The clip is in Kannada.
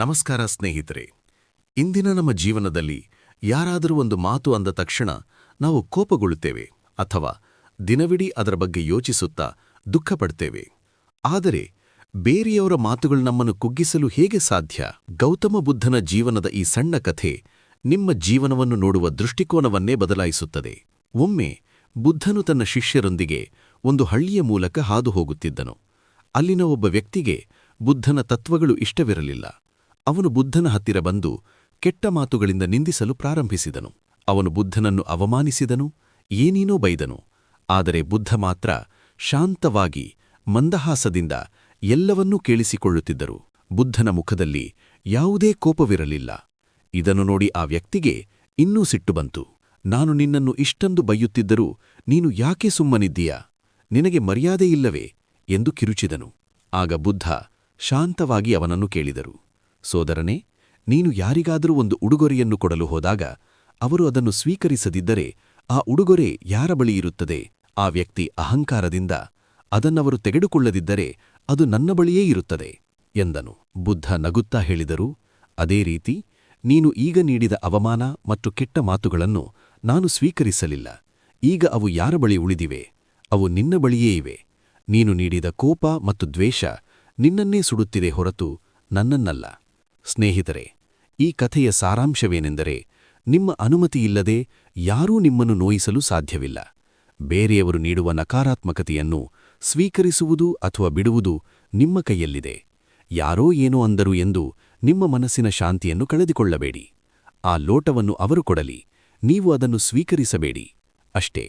ನಮಸ್ಕಾರ ಸ್ನೇಹಿತರೆ. ಇಂದಿನ ನಮ್ಮ ಜೀವನದಲ್ಲಿ ಯಾರಾದರೂ ಒಂದು ಮಾತು ಅಂದ ತಕ್ಷಣ ನಾವು ಕೋಪಗೊಳ್ಳುತ್ತೇವೆ ಅಥವಾ ದಿನವಿಡೀ ಅದರ ಬಗ್ಗೆ ಯೋಚಿಸುತ್ತಾ ದುಃಖಪಡ್ತೇವೆ. ಆದರೆ ಬೇರೆಯವರ ಮಾತುಗಳು ನಮ್ಮನ್ನು ಕುಗ್ಗಿಸಲು ಹೇಗೆ ಸಾಧ್ಯ? ಗೌತಮ ಬುದ್ಧನ ಜೀವನದ ಈ ಸಣ್ಣ ಕಥೆ ನಿಮ್ಮ ಜೀವನವನ್ನು ನೋಡುವ ದೃಷ್ಟಿಕೋನವನ್ನೇ ಬದಲಾಯಿಸುತ್ತದೆ. ಒಮ್ಮೆ ಬುದ್ಧನು ತನ್ನ ಶಿಷ್ಯರೊಂದಿಗೆ ಒಂದು ಹಳ್ಳಿಯ ಮೂಲಕ ಹಾದು ಹೋಗುತ್ತಿದ್ದನು. ಅಲ್ಲಿನ ಒಬ್ಬ ವ್ಯಕ್ತಿಗೆ ಬುದ್ಧನ ತತ್ವಗಳು ಇಷ್ಟವಿರಲಿಲ್ಲ. ಅವನು ಬುದ್ಧನ ಹತ್ತಿರ ಬಂದು ಕೆಟ್ಟ ಮಾತುಗಳಿಂದ ನಿಂದಿಸಲು ಪ್ರಾರಂಭಿಸಿದನು. ಅವನು ಬುದ್ಧನನ್ನು ಅವಮಾನಿಸಿದನು, ಏನೇನೋ ಬೈದನು. ಆದರೆ ಬುದ್ಧ ಮಾತ್ರ ಶಾಂತವಾಗಿ ಮಂದಹಾಸದಿಂದ ಎಲ್ಲವನ್ನೂ ಕೇಳಿಸಿಕೊಳ್ಳುತ್ತಿದ್ದರು. ಬುದ್ಧನ ಮುಖದಲ್ಲಿ ಯಾವುದೇ ಕೋಪವಿರಲಿಲ್ಲ. ಇದನ್ನು ನೋಡಿ ಆ ವ್ಯಕ್ತಿಗೆ ಇನ್ನೂ ಸಿಟ್ಟು ಬಂತು. ನಾನು ನಿನ್ನನ್ನು ಇಷ್ಟೊಂದು ಬೈಯುತ್ತಿದ್ದರೂ ನೀನು ಯಾಕೆ ಸುಮ್ಮನಿದ್ದೀಯಾ? ನಿನಗೆ ಮರ್ಯಾದೆಯಿಲ್ಲವೇ ಎಂದು ಕಿರುಚಿದನು. ಆಗ ಬುದ್ಧ ಶಾಂತವಾಗಿ ಅವನನ್ನು ಕೇಳಿದರು. ಸೋದರನೇ, ನೀನು ಯಾರಿಗಾದರೂ ಒಂದು ಉಡುಗೊರೆಯನ್ನು ಕೊಡಲು ಹೋದಾಗ ಅವರು ಅದನ್ನು ಸ್ವೀಕರಿಸದಿದ್ದರೆ ಆ ಉಡುಗೊರೆ ಯಾರ ಬಳಿ ಇರುತ್ತದೆ? ಆ ವ್ಯಕ್ತಿ ಅಹಂಕಾರದಿಂದ ಅದನ್ನವರು ತೆಗೆದುಕೊಳ್ಳದಿದ್ದರೆ ಅದು ನನ್ನ ಬಳಿಯೇ ಇರುತ್ತದೆ ಎಂದನು. ಬುದ್ಧ ನಗುತ್ತಾ ಹೇಳಿದರು, ಅದೇ ರೀತಿ ನೀನು ಈಗ ನೀಡಿದ ಅವಮಾನ ಮತ್ತು ಕೆಟ್ಟ ಮಾತುಗಳನ್ನು ನಾನು ಸ್ವೀಕರಿಸಲಿಲ್ಲ. ಈಗ ಅವು ಯಾರ ಬಳಿ ಉಳಿದಿವೆ? ಅವು ನಿನ್ನ ಬಳಿಯೇ ಇವೆ. ನೀನು ನೀಡಿದ ಕೋಪ ಮತ್ತು ದ್ವೇಷ ನಿನ್ನನ್ನೇ ಸುಡುತ್ತಿದೆ ಹೊರತು ನನ್ನನ್ನಲ್ಲ. ಸ್ನೇಹಿತರೆ, ಈ ಕಥೆಯ ಸಾರಾಂಶವೇನೆಂದರೆ, ನಿಮ್ಮ ಅನುಮತಿಯಿಲ್ಲದೆ ಯಾರೂ ನಿಮ್ಮನ್ನು ನೋಯಿಸಲು ಸಾಧ್ಯವಿಲ್ಲ. ಬೇರೆಯವರು ನೀಡುವ ನಕಾರಾತ್ಮಕತೆಯನ್ನು ಸ್ವೀಕರಿಸುವುದು ಅಥವಾ ಬಿಡುವುದು ನಿಮ್ಮ ಕೈಯಲ್ಲಿದೆ. ಯಾರೋ ಏನೋ ಅಂದರು ಎಂದು ನಿಮ್ಮ ಮನಸ್ಸಿನ ಶಾಂತಿಯನ್ನು ಕಳೆದುಕೊಳ್ಳಬೇಡಿ. ಆ ಲೋಟವನ್ನು ಅವರು ಕೊಡಲಿ, ನೀವು ಅದನ್ನು ಸ್ವೀಕರಿಸಬೇಡಿ, ಅಷ್ಟೇ.